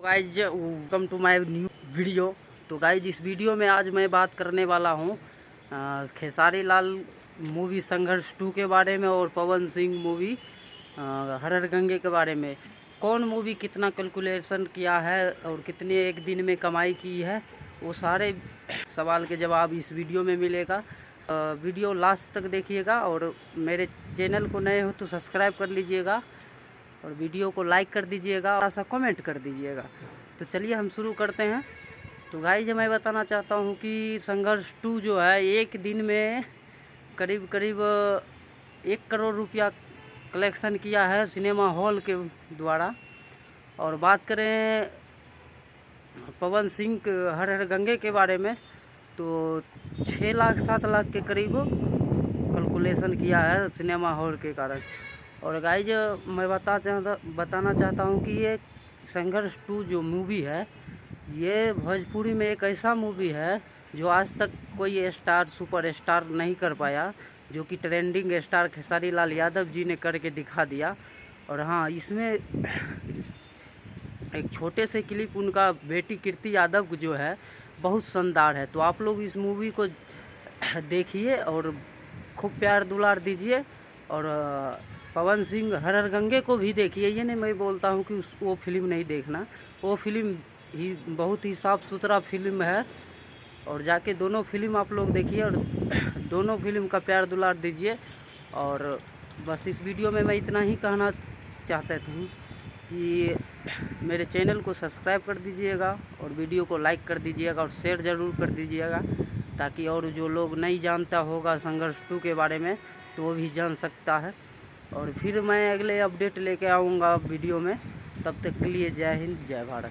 Guys welcome to my new video. तो guys इस video में आज मैं बात करने वाला हूँ खेसारी लाल मूवी संघर्ष 2 के बारे में और पवन सिंह मूवी हर हर गंगे के बारे में। कौन मूवी कितना कैलकुलेशन किया है और कितने एक दिन में कमाई की है, वो सारे सवाल के जवाब इस वीडियो में मिलेगा। वीडियो लास्ट तक देखिएगा और मेरे चैनल को नए हो तो सब्सक्राइब कर लीजिएगा और वीडियो को लाइक कर दीजिएगा, थोड़ा सा कमेंट कर दीजिएगा। तो चलिए हम शुरू करते हैं। तो गाइज मैं बताना चाहता हूँ कि संघर्ष 2 जो है एक दिन में करीब 1 करोड़ रुपया कलेक्शन किया है सिनेमा हॉल के द्वारा। और बात करें पवन सिंह हर हर गंगे के बारे में तो 6 लाख 7 लाख के करीब कैलकुलेशन किया है सिनेमा हॉल के कारण। और गाइज मैं बताना चाहता हूँ कि ये संघर्ष 2 जो मूवी है ये भोजपुरी में एक ऐसा मूवी है जो आज तक कोई स्टार सुपर स्टार नहीं कर पाया, जो कि ट्रेंडिंग स्टार खेसारी लाल यादव जी ने करके दिखा दिया। और हाँ, इसमें एक छोटे से क्लिप उनका बेटी कीर्ति यादव जो है बहुत शानदार है। तो आप लोग इस मूवी को देखिए और खूब प्यार दुलार दीजिए। और पवन सिंह हर हर गंगे को भी देखिए। ये नहीं मैं बोलता हूँ कि वो फिल्म नहीं देखना, वो फिल्म ही बहुत ही साफ़ सुथरा फिल्म है। और जाके दोनों फिल्म आप लोग देखिए और दोनों फिल्म का प्यार दुलार दीजिए। और बस इस वीडियो में मैं इतना ही कहना चाहता हूँ कि मेरे चैनल को सब्सक्राइब कर दीजिएगा और वीडियो को लाइक कर दीजिएगा और शेयर ज़रूर कर दीजिएगा, ताकि और जो लोग नहीं जानता होगा संघर्ष 2 के बारे में तो वो भी जान सकता है। और फिर मैं अगले अपडेट लेके आऊँगा वीडियो में। तब तक के लिए जय हिंद जय भारत।